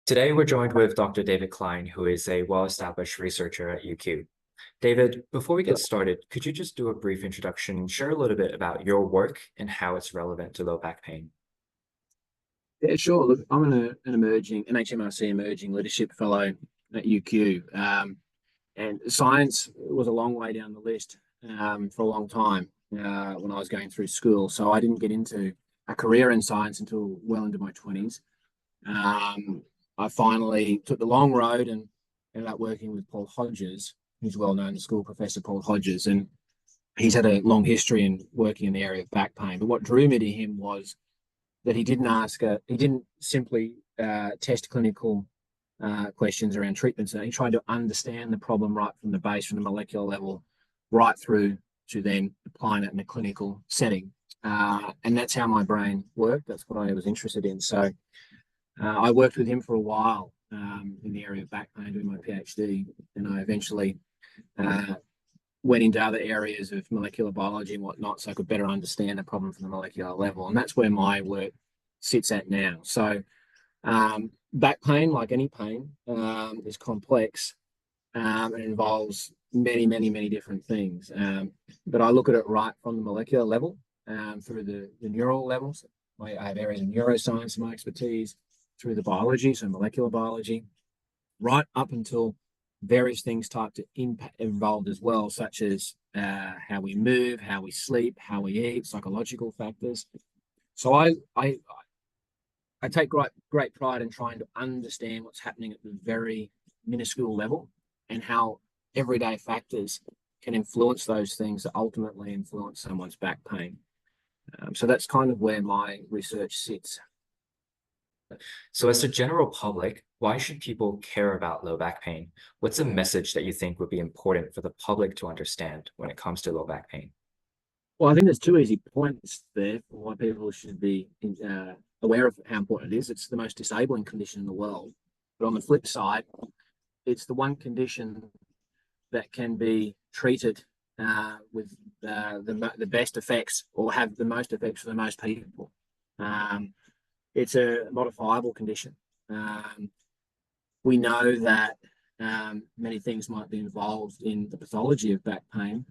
Today, we're joined with Dr. David Klyne, who is a well-established researcher at UQ. David, before we get started, could you just do a brief introduction and share a little bit about your work and how it's relevant to low back pain? Yeah, sure. Look, I'm an emerging NHMRC Emerging Leadership Fellow at UQ, and science was a long way down the list for a long time when I was going through school. So I didn't get into a career in science until well into my 20s. I finally took the long road and ended up working with Paul Hodges, who's well known, the school professor Paul Hodges, and he's had a long history in working in the area of back pain. But what drew me to him was that he didn't simply test clinical questions around treatments. He tried to understand the problem right from the base, from the molecular level, right through to then applying it in a clinical setting. And that's how my brain worked. That's what I was interested in. So I worked with him for a while in the area of back pain, doing my PhD, and I eventually went into other areas of molecular biology and whatnot, so I could better understand the problem from the molecular level. And that's where my work sits at now. So back pain, like any pain, is complex and involves many different things. But I look at it right from the molecular level through the neural levels. I have areas of neuroscience in my expertise, through the biology, so molecular biology, right up until various things type to impact involved as well, such as how we move, how we sleep, how we eat, psychological factors. So I take great pride in trying to understand what's happening at the very minuscule level and how everyday factors can influence those things that ultimately influence someone's back pain. So that's kind of where my research sits. So as the general public, why should people care about low back pain? What's a message that you think would be important for the public to understand when it comes to low back pain? Well, I think there's two easy points there for why people should be aware of how important it is. It's the most disabling condition in the world. But on the flip side, it's the one condition that can be treated with the best effects, or have the most effects for the most people. It's a modifiable condition. We know that many things might be involved in the pathology of back pain,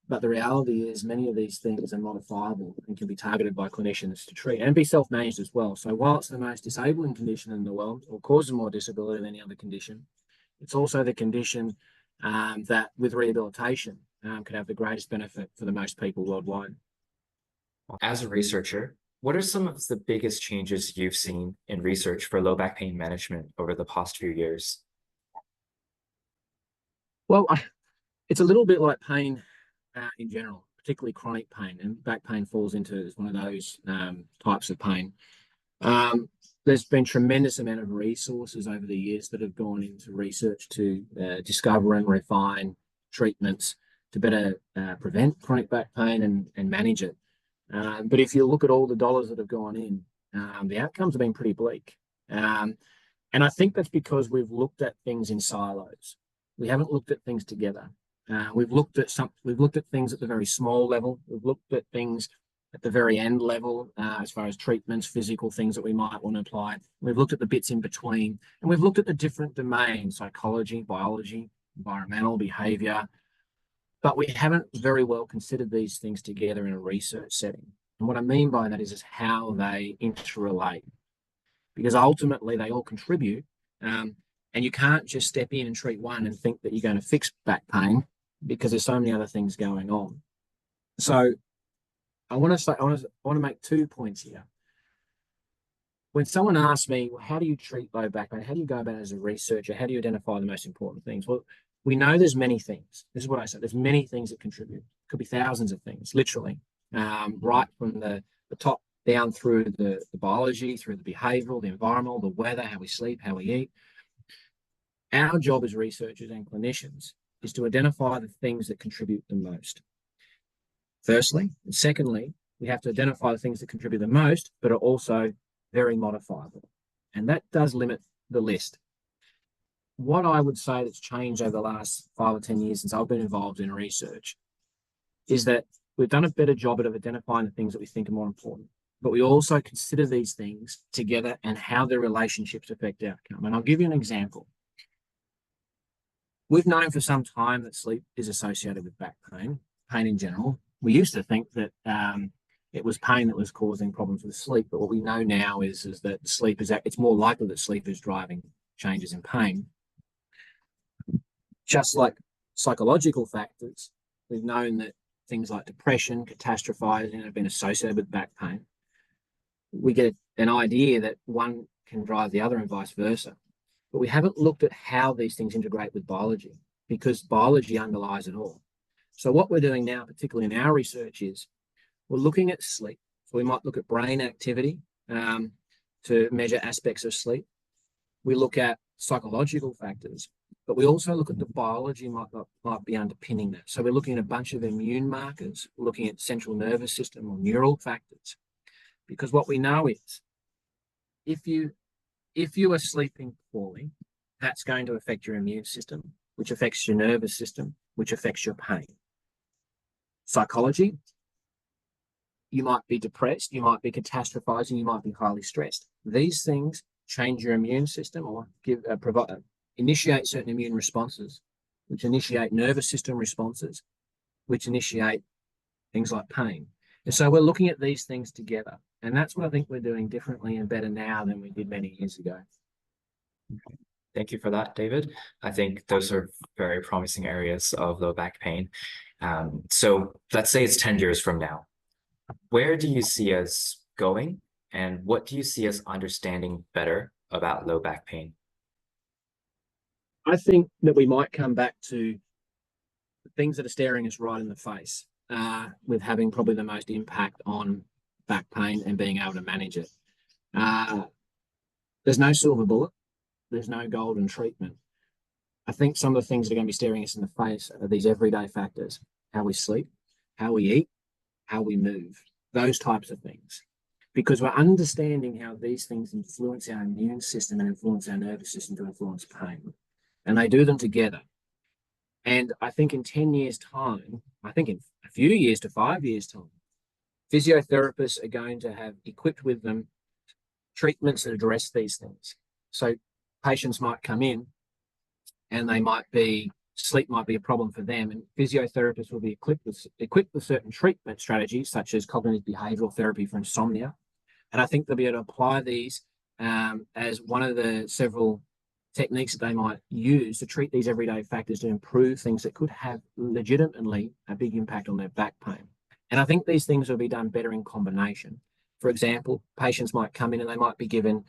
but the reality is many of these things are modifiable and can be targeted by clinicians to treat and be self-managed as well. So while it's the most disabling condition in the world, or causes more disability than any other condition, it's also the condition that with rehabilitation could have the greatest benefit for the most people worldwide. As a researcher, what are some of the biggest changes you've seen in research for low back pain management over the past few years? Well, it's a little bit like pain in general, particularly chronic pain, and back pain falls into one of those types of pain. There's been tremendous amount of resources over the years that have gone into research to discover and refine treatments to better prevent chronic back pain and manage it. But if you look at all the dollars that have gone in, the outcomes have been pretty bleak. And I think that's because we've looked at things in silos. We haven't looked at things together. We've looked at things at the very small level. We've looked at things at the very end level, as far as treatments, physical things that we might want to apply. We've looked at the bits in between, and we've looked at the different domains: psychology, biology, environmental, behaviour. But we haven't very well considered these things together in a research setting. And what I mean by that is how they interrelate, because ultimately they all contribute. And you can't just step in and treat one and think that you're going to fix back pain, because there's so many other things going on. So I want to make 2 points here. When someone asks me, well, how do you treat low back pain? How do you go about it as a researcher? How do you identify the most important things? Well, we know there's many things. This is what I said. There's many things that contribute. It could be thousands of things, literally, right from the top down through the biology, through the behavioural, the environmental, the weather, how we sleep, how we eat. Our job as researchers and clinicians is to identify the things that contribute the most, firstly. And secondly, we have to identify the things that contribute the most, but are also very modifiable. And that does limit the list. What I would say that's changed over the last 5 or 10 years since I've been involved in research is that we've done a better job of identifying the things that we think are more important. but we also consider these things together and how their relationships affect outcome. And I'll give you an example. We've known for some time that sleep is associated with back pain, pain in general. We used to think that it was pain that was causing problems with sleep, but what we know now is that it's more likely that sleep is driving changes in pain. Just like psychological factors, we've known that things like depression, catastrophizing have been associated with back pain. We get an idea that one can drive the other and vice versa. But we haven't looked at how these things integrate with biology, because biology underlies it all. So what we're doing now, particularly in our research, is we're looking at sleep. So we might look at brain activity to measure aspects of sleep. We look at psychological factors, but we also look at the biology might be underpinning that. So we're looking at a bunch of immune markers, we're looking at central nervous system or neural factors, because what we know is if you are sleeping poorly, that's going to affect your immune system, which affects your nervous system, which affects your pain. Psychology, you might be depressed, you might be catastrophizing, you might be highly stressed. These things change your immune system or initiate certain immune responses, which initiate nervous system responses, which initiate things like pain. And so we're looking at these things together. And that's what I think we're doing differently and better now than we did many years ago. Thank you for that, David. I think those are very promising areas of low back pain. So let's say it's 10 years from now. Where do you see us going, and what do you see us understanding better about low back pain? I think that we might come back to the things that are staring us right in the face, with having probably the most impact on back pain and being able to manage it. There's no silver bullet. There's no golden treatment. I think some of the things that are going to be staring us in the face are these everyday factors: how we sleep, how we eat, how we move, those types of things. Because we're understanding how these things influence our immune system and influence our nervous system to influence pain. And they do them together. And I think in 10 years' time, I think in a few years to 5 years' time, physiotherapists are going to have equipped with them treatments that address these things. So patients might come in and sleep might be a problem for them, and physiotherapists will be equipped with certain treatment strategies, such as cognitive behavioural therapy for insomnia. And I think they'll be able to apply these as one of the several techniques that they might use to treat these everyday factors to improve things that could have legitimately a big impact on their back pain. And I think these things will be done better in combination. For example, patients might come in and they might be given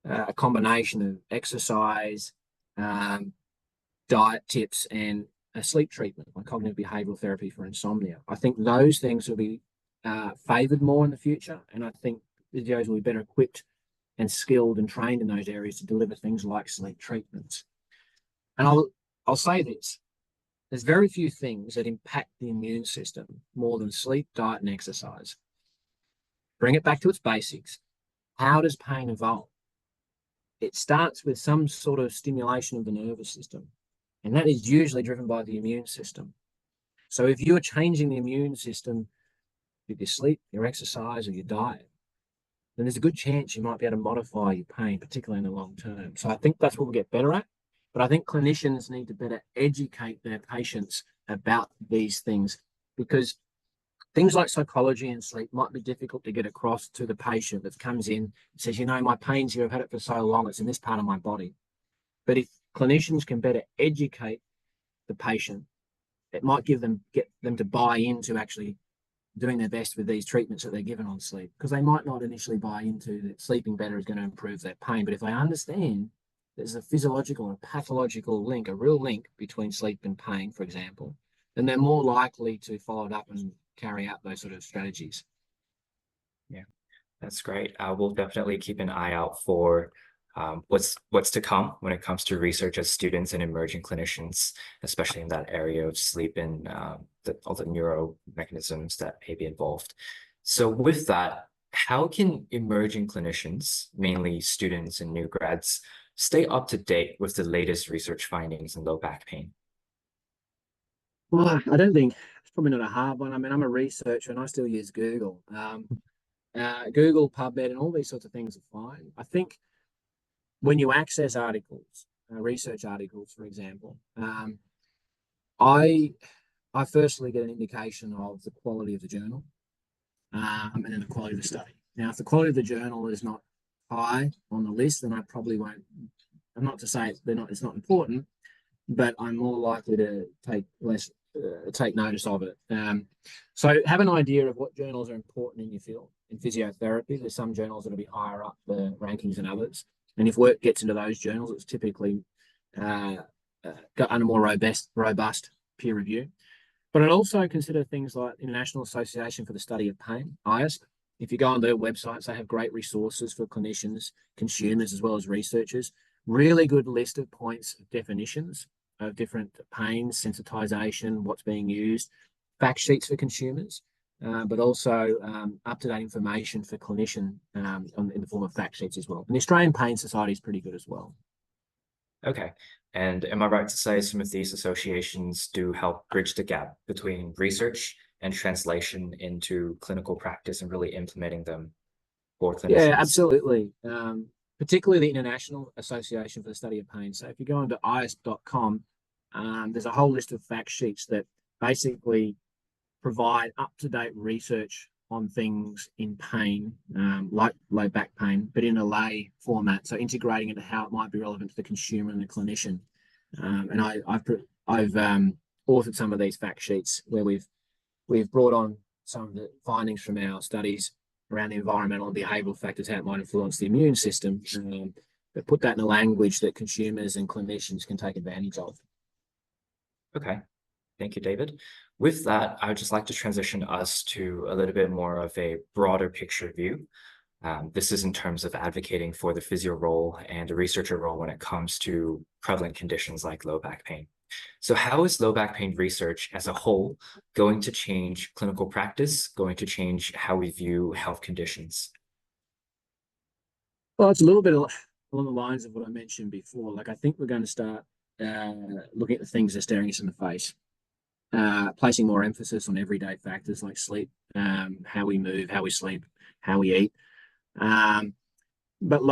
a combination of exercise, diet tips, and a sleep treatment, like cognitive behavioural therapy for insomnia. I think those things will be favoured more in the future, and I think physios will be better equipped and skilled and trained in those areas to deliver things like sleep treatments. And I'll say this: there's very few things that impact the immune system more than sleep, diet, and exercise. Bring it back to its basics. How does pain evolve? It starts with some sort of stimulation of the nervous system, and that is usually driven by the immune system. So if you're changing the immune system with your sleep, your exercise, or your diet, then there's a good chance you might be able to modify your pain, particularly in the long term. So I think that's what we'll get better at. But I think clinicians need to better educate their patients about these things, because things like psychology and sleep might be difficult to get across to the patient that comes in and says, my pain's here, I've had it for so long, it's in this part of my body. But if clinicians can better educate the patient, it might get them to buy into actually doing their best with these treatments that they're given on sleep, because they might not initially buy into that sleeping better is going to improve their pain. But if they understand there's a physiological and pathological link, a real link between sleep and pain, for example, then they're more likely to follow it up and carry out those sort of strategies. Yeah, that's great. We'll definitely keep an eye out for what's to come when it comes to research as students and emerging clinicians, especially in that area of sleep and all the neuro mechanisms that may be involved. So with that, how can emerging clinicians, mainly students and new grads, stay up to date with the latest research findings in low back pain? Well, I don't think it's probably not a hard one. I mean, I'm a researcher and I still use Google. Google, PubMed, and all these sorts of things are fine. I think when you access articles, research articles, for example, I firstly get an indication of the quality of the journal, and then the quality of the study. Now, if the quality of the journal is not high on the list, then I probably won't. I'm not to say it's not important, but I'm more likely to take notice of it. So have an idea of what journals are important in your field. In physiotherapy, there's some journals that'll be higher up the rankings than others. And if work gets into those journals, it's typically got under more robust peer review. But I'd also consider things like International Association for the Study of Pain, IASP. If you go on their websites, they have great resources for clinicians, consumers, as well as researchers. Really good list of points, definitions of different pains, sensitization, what's being used, fact sheets for consumers, but also up-to-date information for clinician in the form of fact sheets as well. And the Australian Pain Society is pretty good as well. Okay. And am I right to say some of these associations do help bridge the gap between research and translation into clinical practice and really implementing them for Yeah, clinicians? absolutely. Particularly the International Association for the Study of Pain. So if you go into iasp.com, there's a whole list of fact sheets that basically provide up-to-date research on things in pain, like low back pain, but in a lay format. So integrating into how it might be relevant to the consumer and the clinician. And I've authored some of these fact sheets where we've brought on some of the findings from our studies around the environmental and behavioural factors, how it might influence the immune system, but put that in a language that consumers and clinicians can take advantage of. Okay. Thank you, David. With that, I would just like to transition us to a little bit more of a broader picture view. This is in terms of advocating for the physio role and the researcher role when it comes to prevalent conditions like low back pain. So how is low back pain research as a whole going to change clinical practice, going to change how we view health conditions? Well, it's a little bit along the lines of what I mentioned before. Like, I think we're going to start looking at the things that are staring us in the face, placing more emphasis on everyday factors like sleep, how we move, how we sleep, how we eat. But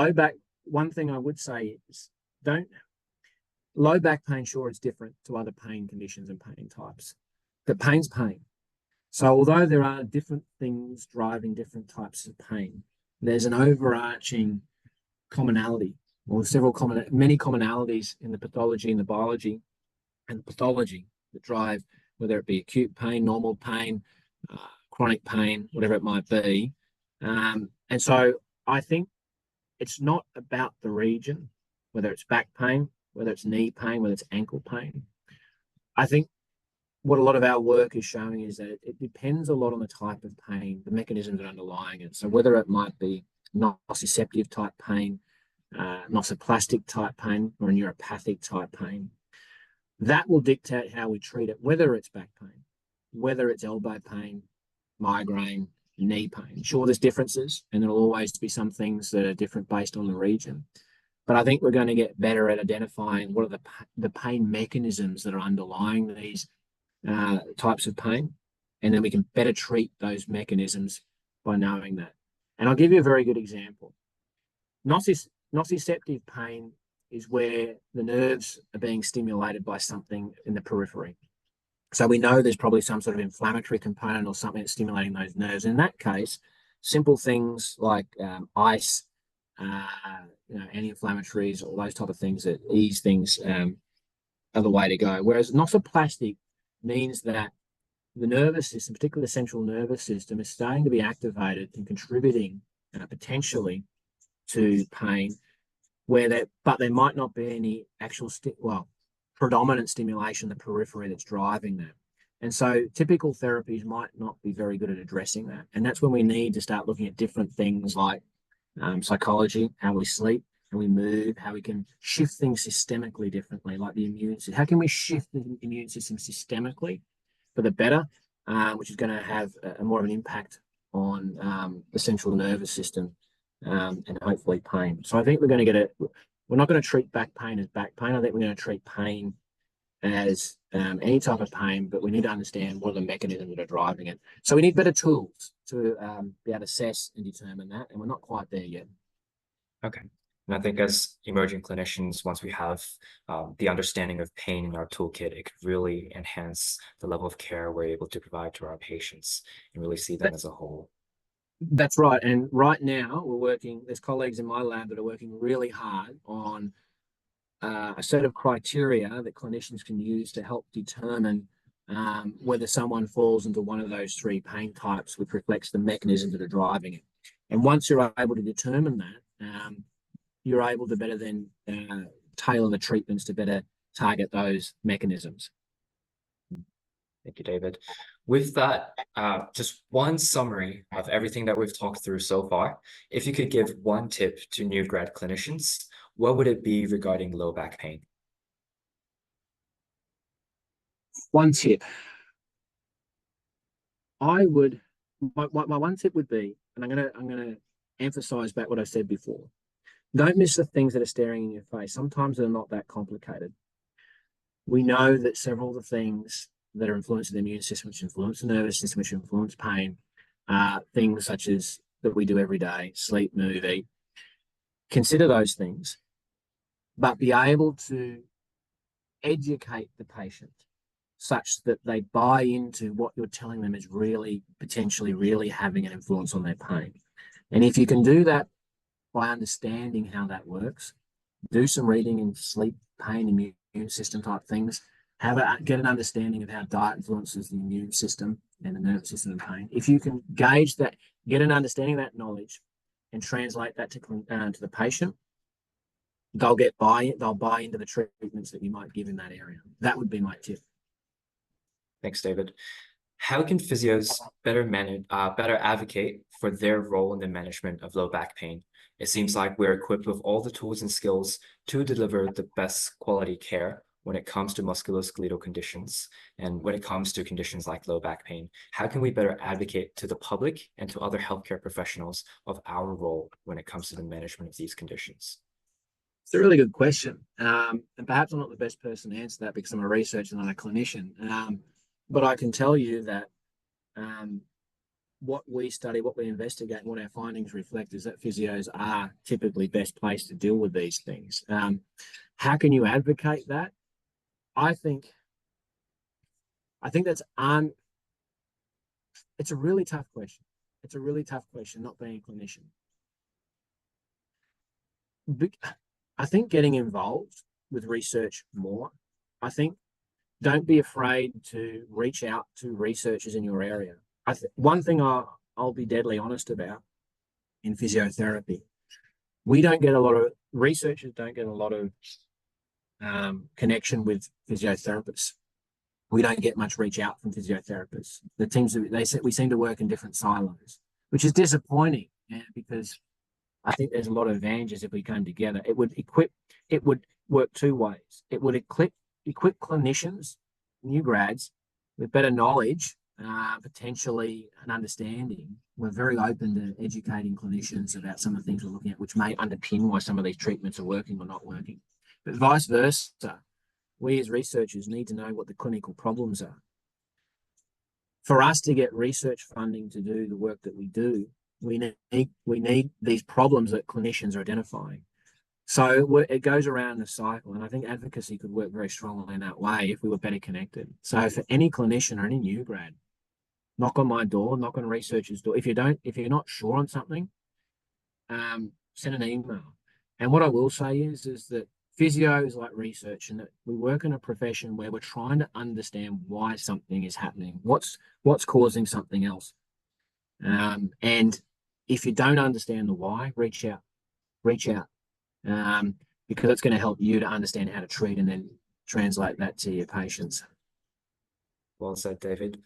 one thing I would say is low back pain, sure, it's different to other pain conditions and pain types, but pain's pain. So although there are different things driving different types of pain, there's an overarching commonality, or many commonalities in the pathology and the biology and the pathology that drive, whether it be acute pain, normal pain, chronic pain, whatever it might be. And so I think it's not about the region, whether it's back pain, whether it's knee pain, whether it's ankle pain. I think what a lot of our work is showing is that it depends a lot on the type of pain, the mechanisms that are underlying it. So whether it might be nociceptive type pain, nociplastic type pain, or a neuropathic type pain, that will dictate how we treat it, whether it's back pain, whether it's elbow pain, migraine, knee pain. Sure, there's differences, and there'll always be some things that are different based on the region. But I think we're going to get better at identifying what are the pain mechanisms that are underlying these types of pain, and then we can better treat those mechanisms by knowing that. And I'll give you a very good example. Nociceptive pain is where the nerves are being stimulated by something in the periphery. So we know there's probably some sort of inflammatory component or something that's stimulating those nerves. In that case, simple things like ice, anti-inflammatories, all those type of things that ease things are the way to go. Whereas nociplastic means that the nervous system, particularly the central nervous system, is starting to be activated and contributing potentially to pain, but there might not be any actual predominant stimulation in the periphery that's driving that. And so typical therapies might not be very good at addressing that. And that's when we need to start looking at different things like psychology, how we sleep, how we move, how we can shift things systemically differently, like the immune system. How can we shift the immune system systemically for the better, which is going to have more of an impact on the central nervous system and hopefully pain. So I think we're not going to treat back pain as back pain. I think we're going to treat pain as any type of pain, but we need to understand what are the mechanisms that are driving it. So we need better tools to be able to assess and determine that, and we're not quite there yet. Okay. And I think as emerging clinicians, once we have the understanding of pain in our toolkit, it could really enhance the level of care we're able to provide to our patients and really see them as a whole. That's right. And right now there's colleagues in my lab that are working really hard on a set of criteria that clinicians can use to help determine whether someone falls into one of those three pain types, which reflects the mechanisms that are driving it. And once you're able to determine that, you're able to better then tailor the treatments to better target those mechanisms. Thank you, David. With that, just one summary of everything that we've talked through so far. If you could give one tip to new grad clinicians, what would it be regarding low back pain? One tip. My one tip would be, and I'm gonna emphasize back what I said before. Don't miss the things that are staring in your face. Sometimes they're not that complicated. We know that several of the things that are influencing the immune system, which influence the nervous system, which influence pain, things such as that we do every day, sleep, move, eat. Consider those things, but be able to educate the patient such that they buy into what you're telling them is really potentially really having an influence on their pain. And if you can do that by understanding how that works, do some reading in sleep, pain, immune system type things, get an understanding of how diet influences the immune system and the nervous system and pain. If you can gauge that, get an understanding of that knowledge and translate that to the patient, they'll buy into the treatments that you might give in that area. That would be my tip. Thanks, David. How can physios better advocate for their role in the management of low back pain? It seems like we're equipped with all the tools and skills to deliver the best quality care when it comes to musculoskeletal conditions and when it comes to conditions like low back pain. How can we better advocate to the public and to other healthcare professionals of our role when it comes to the management of these conditions? It's a really good question. And perhaps I'm not the best person to answer that because I'm a researcher and not a clinician. But I can tell you that what we study, what we investigate, and what our findings reflect is that physios are typically best placed to deal with these things. How can you advocate that? I think that's it's a really tough question. It's a really tough question, not being a clinician. I think getting involved with research more. I think don't be afraid to reach out to researchers in your area. One thing I'll be deadly honest about in physiotherapy, researchers don't get a lot of connection with physiotherapists. We don't get much reach out from physiotherapists. The teams, we seem to work in different silos, which is disappointing because I think there's a lot of advantages if we came together. It would work two ways. It would equip clinicians, new grads, with better knowledge, potentially an understanding. We're very open to educating clinicians about some of the things we're looking at, which may underpin why some of these treatments are working or not working. But vice versa, we as researchers need to know what the clinical problems are. For us to get research funding to do the work that we do, we need these problems that clinicians are identifying. So it goes around the cycle, and I think advocacy could work very strongly in that way if we were better connected. So for any clinician or any new grad, knock on my door, knock on a researcher's door. If you're not sure on something, send an email. And what I will say is that physio is like research, and that we work in a profession where we're trying to understand why something is happening, what's causing something else. And if you don't understand the why, reach out. Because it's going to help you to understand how to treat and then translate that to your patients. Well said, David.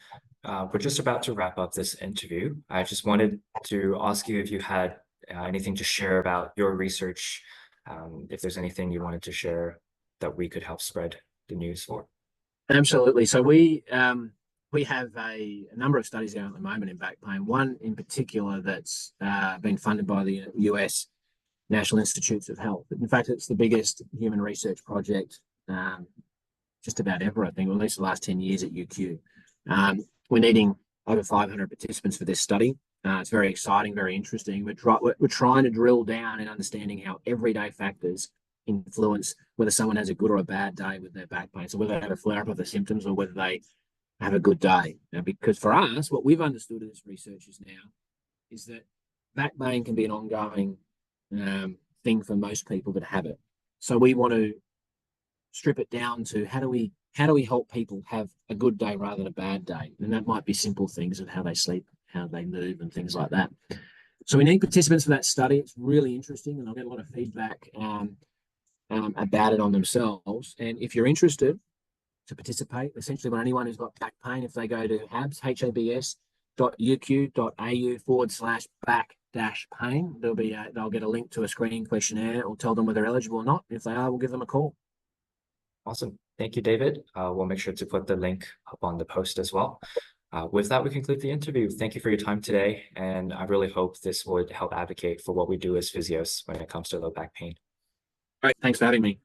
We're just about to wrap up this interview. I just wanted to ask you if you had anything to share about your research, if there's anything you wanted to share that we could help spread the news for. Absolutely. So we have a number of studies going at the moment in back pain. One in particular that's been funded by the US National Institutes of Health. In fact, it's the biggest human research project just about ever, I think, or at least the last 10 years at UQ. We're needing over 500 participants for this study. It's very exciting, very interesting. We're trying to drill down in understanding how everyday factors influence whether someone has a good or a bad day with their back pain. So whether they have a flare-up of the symptoms or whether they have a good day. Now, because for us, what we've understood as researchers now is that back pain can be an ongoing thing for most people that have it. So we want to strip it down to how do we help people have a good day rather than a bad day? And that might be simple things of how they sleep, how they move, and things like that. So we need participants for that study. It's really interesting, and I'll get a lot of feedback about it on themselves. And if you're interested to participate, essentially, when anyone who's got back pain, if they go to habs.uq.au/back-pain, they'll get a link to a screening questionnaire or tell them whether they're eligible or not. If they are, we'll give them a call. Awesome. Thank you, David. We'll make sure to put the link up on the post as well. With that, we conclude the interview. Thank you for your time today. And I really hope this would help advocate for what we do as physios when it comes to low back pain. Great. Thanks for having me.